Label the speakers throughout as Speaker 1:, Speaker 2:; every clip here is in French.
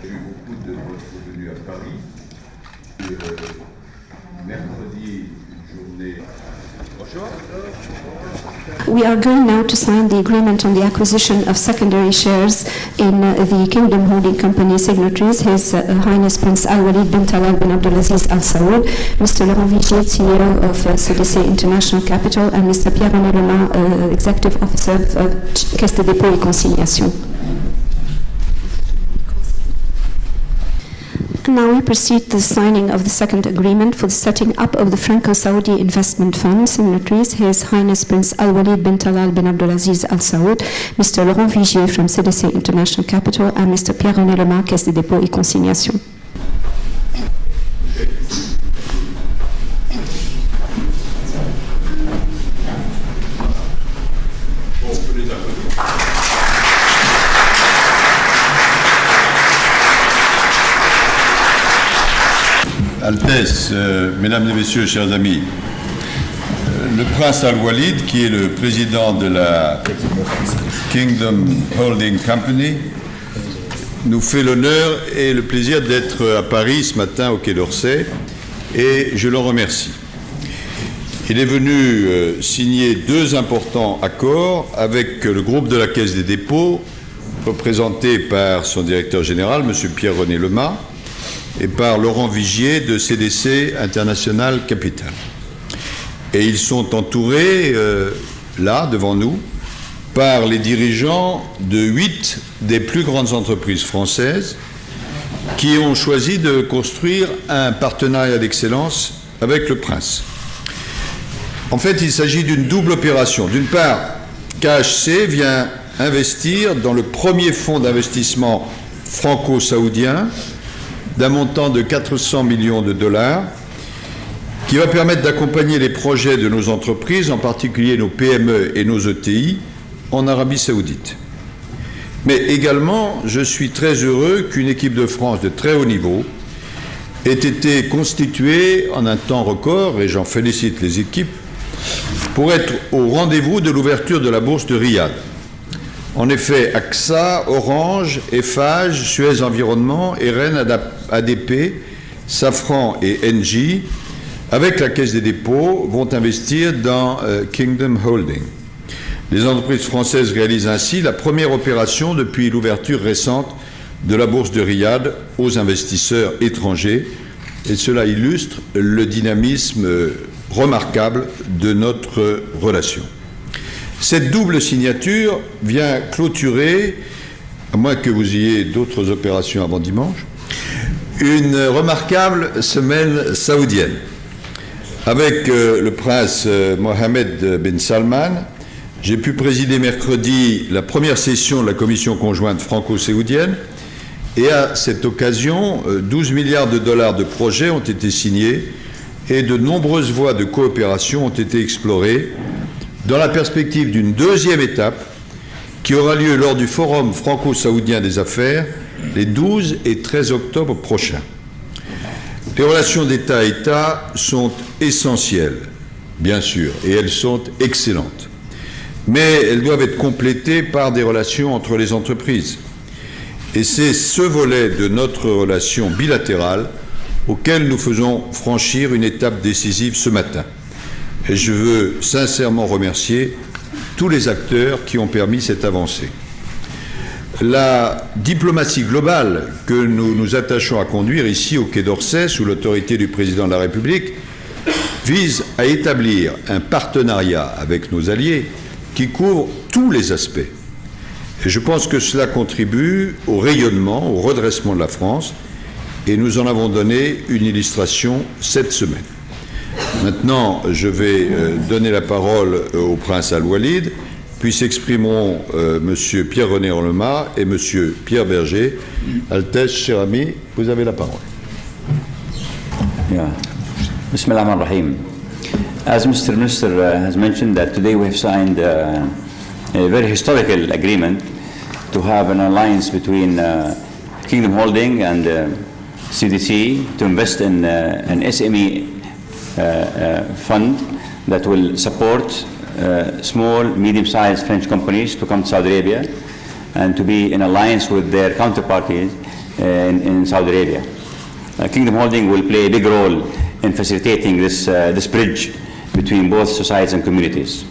Speaker 1: J'ai eu beaucoup de votre venue à Paris. Mercredi, une journée. Bonjour.
Speaker 2: We are going now to sign the agreement on the acquisition of secondary shares in the Kingdom Holding Company signatories, His Highness Prince Al-Walid bin Talal bin Abdulaziz Al Saud, Mr. Laurent Vigier, CEO of CDC International Capital, and Mr. Pierre-René Lemain, Executive Officer of Caisse de dépôt et consignation. Now we proceed to the signing of the second agreement for the setting up of the Franco-Saudi Investment Fund signatories, His Highness Prince Al-Walid bin Talal bin Abdulaziz Al Saud, Mr. Laurent Vigier from CDC International Capital, and Mr. Pierre-René Lemain, Caisse de dépôt et consignation.
Speaker 1: Altesse, Mesdames et Messieurs, chers amis, le prince Al-Walid, qui est le président de la Kingdom Holding Company, nous fait l'honneur et le plaisir d'être à Paris ce matin au Quai d'Orsay, et je le remercie. Il est venu signer deux importants accords avec le groupe de la Caisse des dépôts, représenté par son directeur général, M. Pierre-René Lemain, et par Laurent Vigier de CDC International Capital. Et ils sont entourés, là, devant nous, par les dirigeants de 8 des plus grandes entreprises françaises qui ont choisi de construire un partenariat d'excellence avec le prince. En fait, il s'agit d'une double opération. D'une part, KHC vient investir dans le premier fonds d'investissement franco-saoudien d'un montant de 400 millions de dollars qui va permettre d'accompagner les projets de nos entreprises, en particulier nos PME et nos ETI, en Arabie Saoudite. Mais également, je suis très heureux qu'une équipe de France de très haut niveau ait été constituée en un temps record, et j'en félicite les équipes, pour être au rendez-vous de l'ouverture de la bourse de Riyad. En effet, AXA, Orange, Eiffage, Suez Environnement, Eren, ADP, Safran et Engie, avec la Caisse des dépôts, vont investir dans Kingdom Holding. Les entreprises françaises réalisent ainsi la première opération depuis l'ouverture récente de la bourse de Riyad aux investisseurs étrangers, et cela illustre le dynamisme remarquable de notre relation. Cette double signature vient clôturer, à moins que vous ayez d'autres opérations avant dimanche, une remarquable semaine saoudienne. Avec le prince Mohammed bin Salman, j'ai pu présider mercredi la première session de la commission conjointe franco-saoudienne, et à cette occasion, 12 milliards de dollars de projets ont été signés et de nombreuses voies de coopération ont été explorées dans la perspective d'une deuxième étape qui aura lieu lors du Forum franco-saoudien des affaires les 12 et 13 octobre prochains. Les relations d'État à État sont essentielles, bien sûr, et elles sont excellentes. Mais elles doivent être complétées par des relations entre les entreprises. Et c'est ce volet de notre relation bilatérale auquel nous faisons franchir une étape décisive ce matin. Et je veux sincèrement remercier tous les acteurs qui ont permis cette avancée. La diplomatie globale que nous nous attachons à conduire ici au Quai d'Orsay, sous l'autorité du Président de la République, vise à établir un partenariat avec nos alliés qui couvre tous les aspects. Et je pense que cela contribue au rayonnement, au redressement de la France, et nous en avons donné une illustration cette semaine. Maintenant, je vais donner la parole au prince Al-Walid, puis s'exprimeront M. Pierre-René Lemain et M. Pierre Berger. Altesse, cher ami, vous avez la parole.
Speaker 3: بسم الله الرحمن الرحيم As Mr. Minister has mentioned, that today we have signed a very historical agreement to have an alliance between Kingdom Holding and CDC to invest in an SME fund that will support small, medium-sized French companies to come to Saudi Arabia and to be in alliance with their counterparties in Saudi Arabia. Kingdom Holding will play a big role in facilitating this bridge between both societies and communities.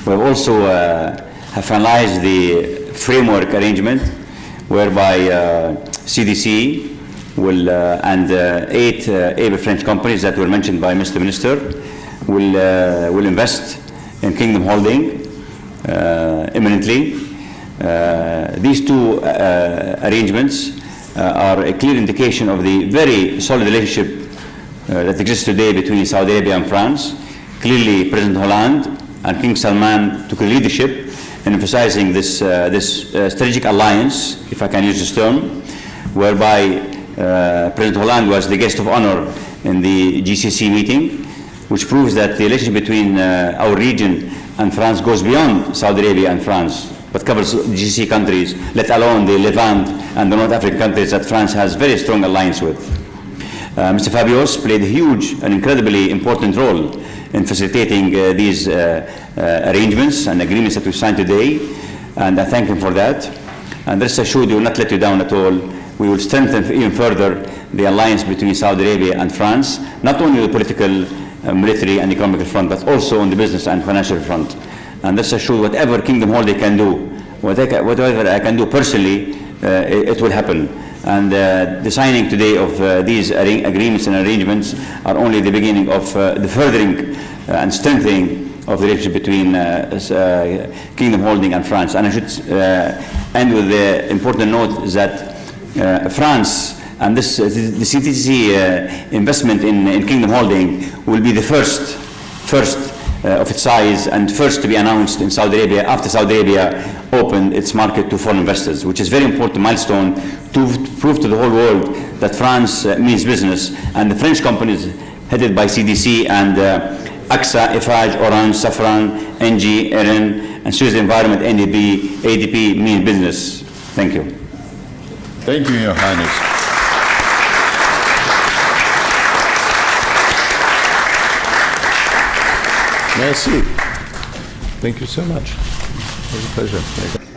Speaker 3: We have also have finalized the framework arrangement whereby CDC will and 8 able French companies that were mentioned by Mr. Minister will invest in Kingdom Holding imminently. These two arrangements are a clear indication of the very solid relationship that exists today between Saudi Arabia and France. Clearly, President Hollande and King Salman took a leadership in emphasizing this strategic alliance, if I can use this term, whereby President Hollande was the guest of honor in the GCC meeting, which proves that the relationship between our region and France goes beyond Saudi Arabia and France, but covers GCC countries, let alone the Levant and the North African countries that France has very strong alliance with. Mr. Fabius played a huge and incredibly important role in facilitating these arrangements and agreements that we signed today, and I thank him for that. And rest assured, we will not let you down at all. We will strengthen even further the alliance between Saudi Arabia and France, not only on the political, military and economic front, but also on the business and financial front. And rest assured, whatever Kingdom Holding can do, whatever I can do personally, it will happen. And the signing today of these agreements and arrangements are only the beginning of the furthering and strengthening of the relationship between Kingdom Holding and France. And I should end with the important note that France and the CTC investment in Kingdom Holding will be the first of its size and first to be announced in Saudi Arabia after Saudi Arabia opened its market to foreign investors, which is a very important milestone to prove to the whole world that France means business, and the French companies headed by CDC and AXA, Eiffage, Orange, Safran, NG, Erin, and Suez Environment, NEB, ADP mean business. Thank you.
Speaker 1: Thank you, Your Highness.
Speaker 4: Merci. Thank you so much. It was a pleasure.